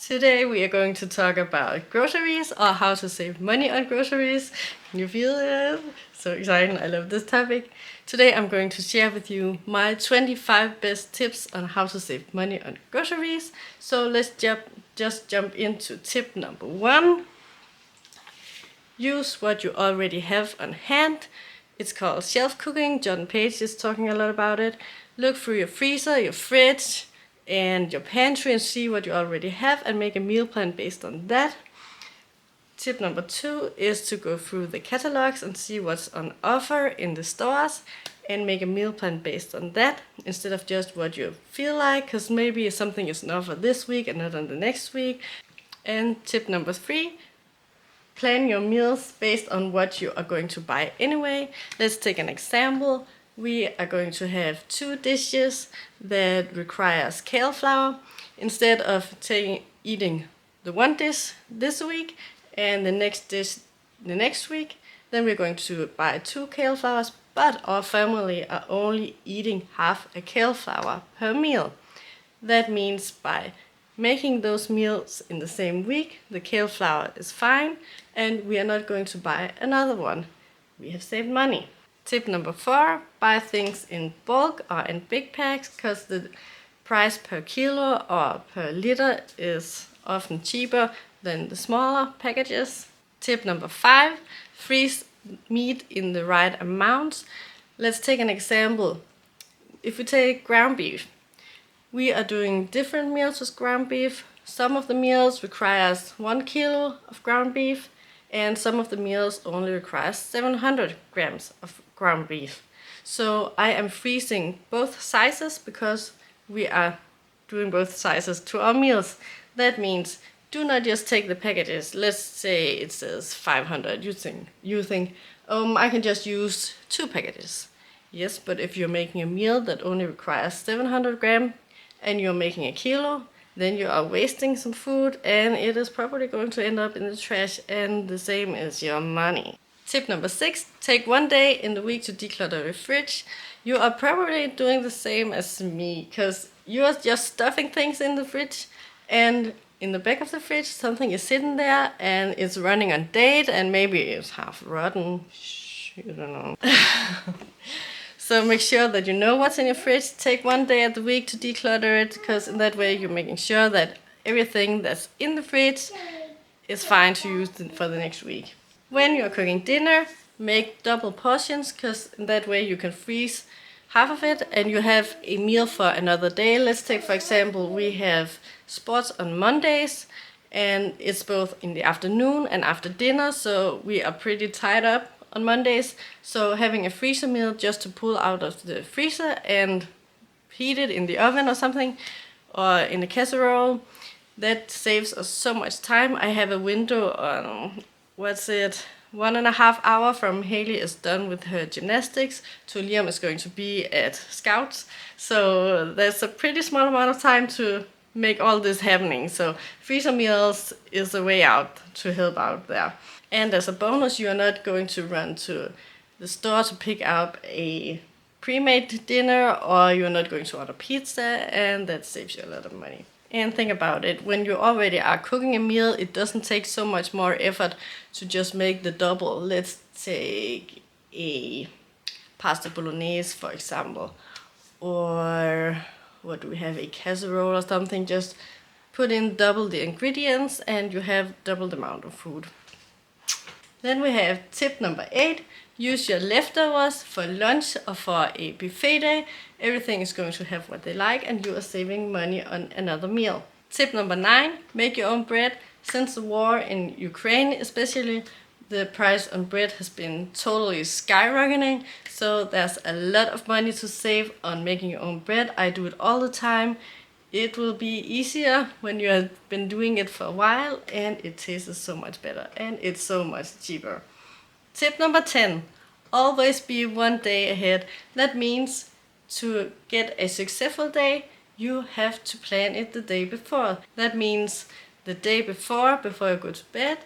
Today we are going to talk about groceries or how to save money on groceries. Can you feel it? So exciting, I love this topic. Today I'm going to share with you my 25 best tips on how to save money on groceries. So let's just jump into tip number 1. Use what you already have on hand. It's called shelf cooking. John Page is talking a lot about it. Look through your freezer, your fridge, and your pantry and see what you already have and make a meal plan based on that. Tip number 2 is to go through the catalogs and see what's on offer in the stores and make a meal plan based on that instead of just what you feel like, because maybe something is on offer this week and not on the next week. And tip number 3, plan your meals based on what you are going to buy anyway. Let's take an example. We are going to have 2 dishes that requires kale flour. Instead of eating the one dish this week and the next dish the next week, then we're going to buy 2 kale flours, but our family are only eating half a kale flour per meal. That means by making those meals in the same week, the kale flour is fine and we are not going to buy another one. We have saved money. Tip number 4, buy things in bulk or in big packs because the price per kilo or per liter is often cheaper than the smaller packages. Tip number 5, freeze meat in the right amounts. Let's take an example. If we take ground beef, we are doing different meals with ground beef. Some of the meals requires 1 kilo of ground beef, and some of the meals only require 700 grams of ground beef. So I am freezing both sizes because we are doing both sizes to our meals. That means do not just take the packages. Let's say it says 500. You think, I can just use 2 packages. Yes, but if you're making a meal that only requires 700 grams and you're making a kilo, then you are wasting some food and it is probably going to end up in the trash, and the same is your money. Tip number 6, take 1 day in the week to declutter your fridge. You are probably doing the same as me because you are just stuffing things in the fridge, and in the back of the fridge something is sitting there and it's running on date and maybe it's half rotten. You don't know. So make sure that you know what's in your fridge. Take 1 day of the week to declutter it, because in that way you're making sure that everything that's in the fridge is fine to use for the next week. When you're cooking dinner, make double portions, because in that way you can freeze half of it and you have a meal for another day. Let's take, for example, we have sports on Mondays and it's both in the afternoon and after dinner, so we are pretty tied up on Mondays. So having a freezer meal just to pull out of the freezer and heat it in the oven or something, or in a casserole, that saves us so much time. I have a window on, 1.5 hours from Haley is done with her gymnastics to Liam is going to be at Scouts. So there's a pretty small amount of time to make all this happening. So freezer meals is a way out to help out there. And as a bonus, you are not going to run to the store to pick up a pre-made dinner, or you're not going to order pizza, and that saves you a lot of money. And think about it, when you already are cooking a meal, it doesn't take so much more effort to just make the double. Let's take a pasta bolognese, for example, or what do we have, a casserole or something. Just put in double the ingredients and you have double the amount of food. Then we have tip number 8, use your leftovers for lunch or for a buffet day. Everything is going to have what they like and you are saving money on another meal. Tip number 9, make your own bread. Since the war in Ukraine especially, the price on bread has been totally skyrocketing. So there's a lot of money to save on making your own bread. I do it all the time. It will be easier when you have been doing it for a while, and it tastes so much better and it's so much cheaper. Tip number 10, always be 1 day ahead. That means to get a successful day, you have to plan it the day before. That means the day before you go to bed,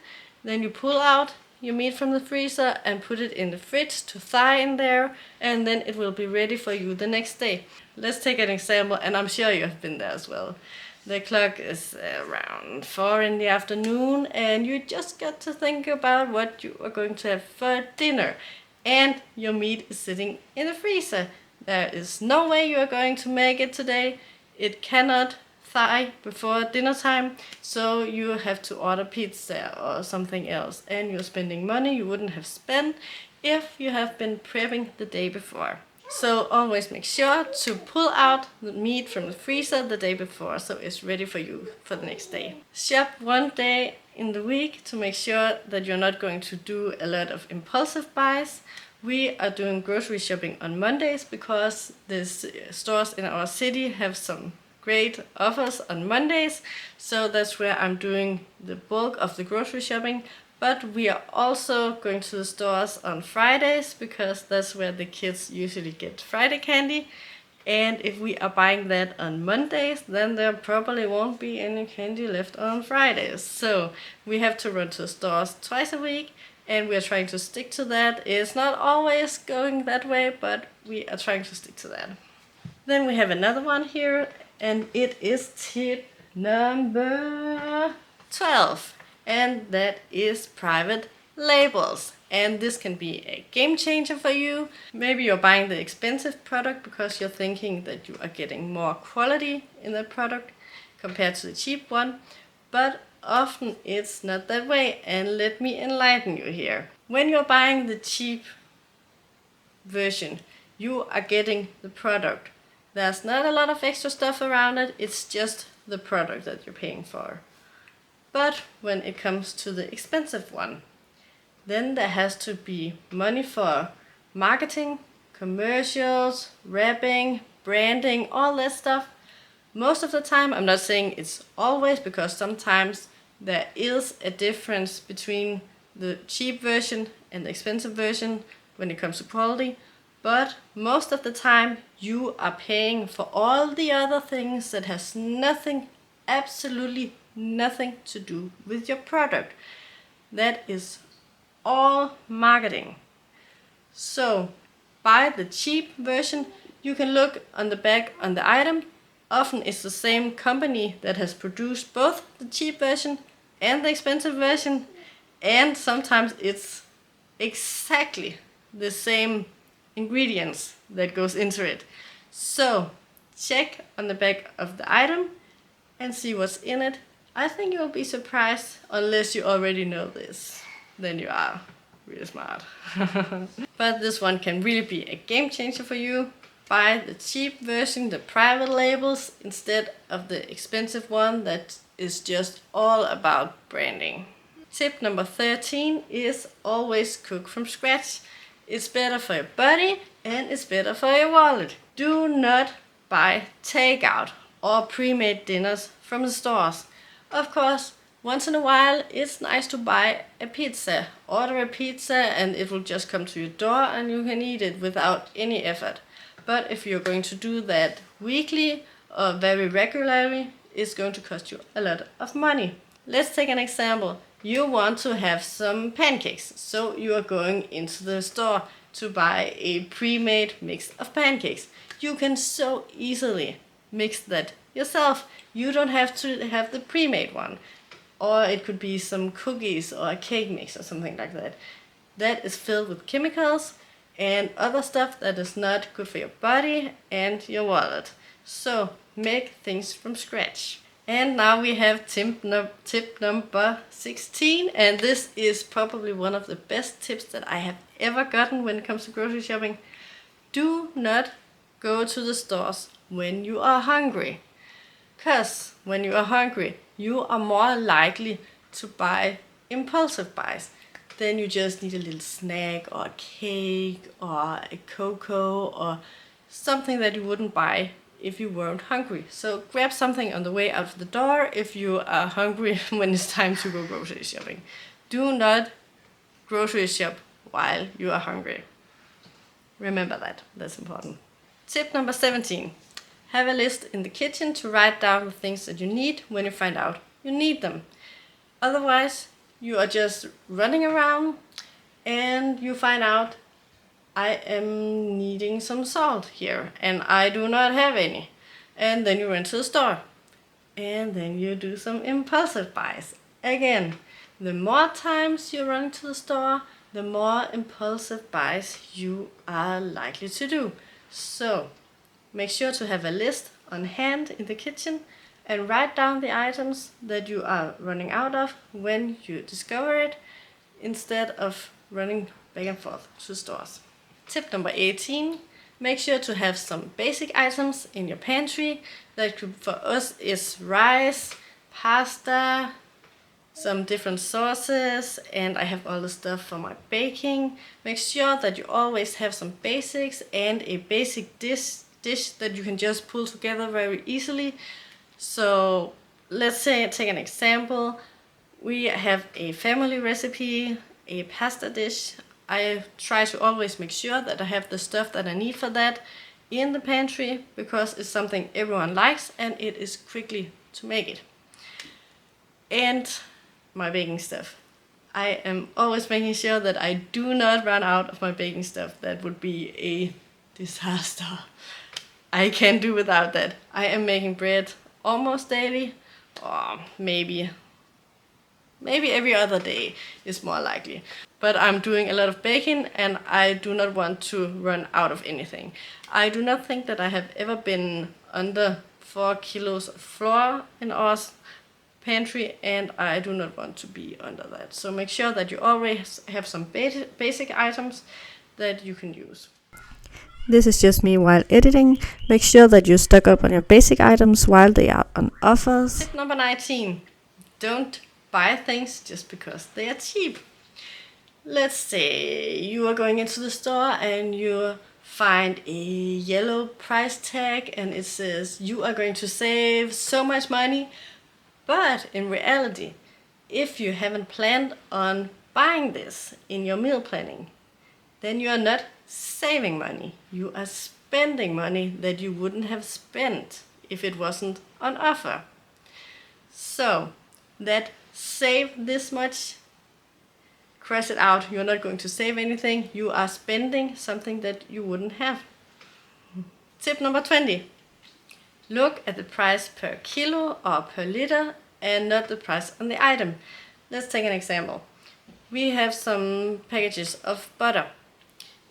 then you pull out your meat from the freezer and put it in the fridge to thaw in there, and then it will be ready for you the next day. Let's take an example, and I'm sure you have been there as well. The clock is around 4 in the afternoon, and you just got to think about what you are going to have for dinner. And your meat is sitting in the freezer. There is no way you are going to make it today. It cannot thaw before dinner time, so you have to order pizza or something else. And you're spending money you wouldn't have spent if you have been prepping the day before. So always make sure to pull out the meat from the freezer the day before so it's ready for you for the next day. Shop one day in the week to make sure that you're not going to do a lot of impulsive buys. We are doing grocery shopping on Mondays because the stores in our city have some great offers on Mondays. So that's where I'm doing the bulk of the grocery shopping. But we are also going to the stores on Fridays because that's where the kids usually get Friday candy. And if we are buying that on Mondays, then there probably won't be any candy left on Fridays. So we have to run to the stores twice a week, and we are trying to stick to that. It's not always going that way, but we are trying to stick to that. Then we have another one here, and it is tip number 12. And that is private labels. And this can be a game changer for you. Maybe you're buying the expensive product because you're thinking that you are getting more quality in the product compared to the cheap one. But often it's not that way, and let me enlighten you here. When you're buying the cheap version, you are getting the product. There's not a lot of extra stuff around it, it's just the product that you're paying for. But when it comes to the expensive one, then there has to be money for marketing, commercials, wrapping, branding, all that stuff. Most of the time, I'm not saying it's always, because sometimes there is a difference between the cheap version and the expensive version when it comes to quality. But most of the time, you are paying for all the other things that has nothing, absolutely nothing to do with your product. That is all marketing. So buy the cheap version. You can look on the back on the item. Often it's the same company that has produced both the cheap version and the expensive version, and sometimes it's exactly the same ingredients that goes into it. So check on the back of the item and see what's in it. I think you'll be surprised, unless you already know this. Then you are really smart. But this one can really be a game changer for you. Buy the cheap version, the private labels, instead of the expensive one that is just all about branding. Tip number 13 is always cook from scratch. It's better for your body and it's better for your wallet. Do not buy takeout or pre-made dinners from the stores. Of course, once in a while it's nice to buy a pizza. Order a pizza and it will just come to your door and you can eat it without any effort. But if you're going to do that weekly or very regularly, it's going to cost you a lot of money. Let's take an example. You want to have some pancakes, so you are going into the store to buy a pre-made mix of pancakes. You can so easily mix that yourself. You don't have to have the pre-made one. Or it could be some cookies or a cake mix or something like that. That is filled with chemicals and other stuff that is not good for your body and your wallet. So make things from scratch. And now we have tip number 16, and this is probably one of the best tips that I have ever gotten when it comes to grocery shopping. Do not go to the stores when you are hungry. Because when you are hungry, you are more likely to buy impulsive buys. Then you just need a little snack or a cake or a cocoa or something that you wouldn't buy if you weren't hungry. So grab something on the way out of the door if you are hungry when it's time to go grocery shopping. Do not grocery shop while you are hungry. Remember that, that's important. Tip number 17. Have a list in the kitchen to write down the things that you need when you find out you need them. Otherwise, you are just running around and you find out, I am needing some salt here and I do not have any. And then you run to the store. and then you do some impulsive buys. Again, the more times you run to the store, the more impulsive buys you are likely to do. So make sure to have a list on hand in the kitchen and write down the items that you are running out of when you discover it, instead of running back and forth to stores. Tip number 18, make sure to have some basic items in your pantry. That for us is rice, pasta, some different sauces, and I have all the stuff for my baking. Make sure that you always have some basics and a basic dish that you can just pull together very easily. So let's say, take an example. We have a family recipe, a pasta dish. I try to always make sure that I have the stuff that I need for that in the pantry, because it's something everyone likes and it is quickly to make it. And my baking stuff. I am always making sure that I do not run out of my baking stuff. That would be a disaster. I can't do without that. I am making bread almost daily, or maybe every other day is more likely. But I'm doing a lot of baking and I do not want to run out of anything. I do not think that I have ever been under 4 kilos of flour in our pantry, and I do not want to be under that. So make sure that you always have some basic items that you can use. This is just me while editing. Make sure that you stock up on your basic items while they are on offers. Tip number 19. Don't buy things just because they are cheap. Let's say you are going into the store and you find a yellow price tag and it says you are going to save so much money. But in reality, if you haven't planned on buying this in your meal planning, then you are not saving money. You are spending money that you wouldn't have spent if it wasn't on offer. So that save this much, cross it out. You're not going to save anything. You are spending something that you wouldn't have. Tip number 20. Look at the price per kilo or per liter and not the price on the item. Let's take an example. We have some packages of butter.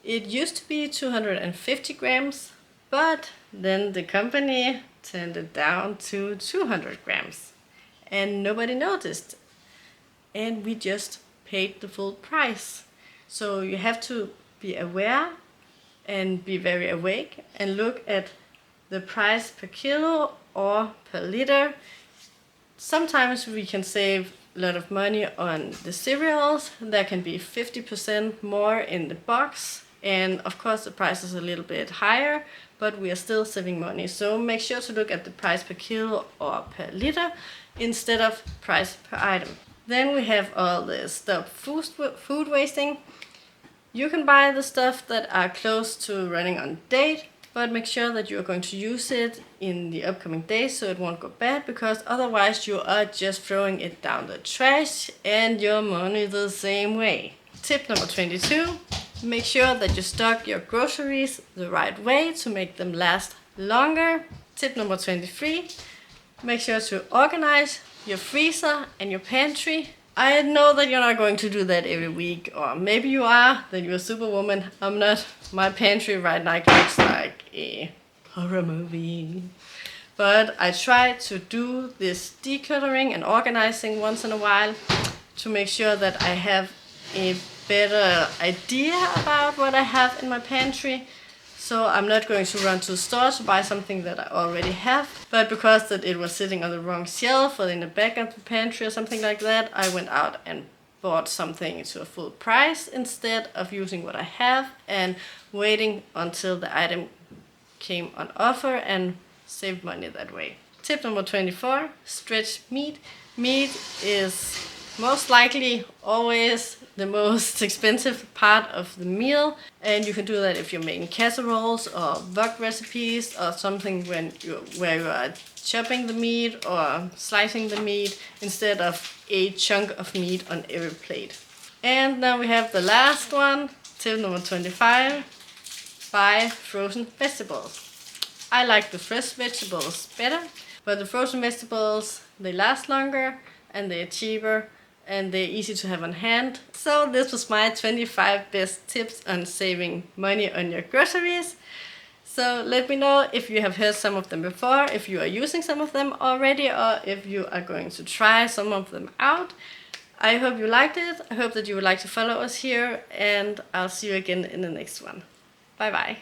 It used to be 250 grams, but then the company turned it down to 200 grams and nobody noticed. And we just paid the full price. So you have to be aware and be very awake and look at the price per kilo or per liter. Sometimes we can save a lot of money on the cereals. There can be 50% more in the box. And of course the price is a little bit higher, but we are still saving money. So make sure to look at the price per kilo or per liter instead of price per item. Then we have all the stop food wasting. You can buy the stuff that are close to running on date, but make sure that you are going to use it in the upcoming days so it won't go bad, because otherwise you are just throwing it down the trash and your money the same way. Tip number 22. Make sure that you stock your groceries the right way to make them last longer. Tip number 23. Make sure to organize your freezer and your pantry. I know that you're not going to do that every week, or maybe you are, then you're a superwoman. I'm not. My pantry right now looks like a horror movie. But I try to do this decluttering and organizing once in a while to make sure that I have a better idea about what I have in my pantry. So I'm not going to run to the store to buy something that I already have. But because that it was sitting on the wrong shelf or in the back of the pantry or something like that, I went out and bought something to a full price instead of using what I have and waiting until the item came on offer and saved money that way. Tip number 24, stretch meat. Meat is most likely always the most expensive part of the meal, and you can do that if you're making casseroles or wok recipes or something where you are chopping the meat or slicing the meat instead of a chunk of meat on every plate. And now we have the last one, tip number 25, buy frozen vegetables. I like the fresh vegetables better, But the frozen vegetables, they last longer and they're cheaper and they're easy to have on hand. So this was my 25 best tips on saving money on your groceries. So let me know if you have heard some of them before, if you are using some of them already, or if you are going to try some of them out. I hope you liked it. I hope that you would like to follow us here, and I'll see you again in the next one. Bye bye.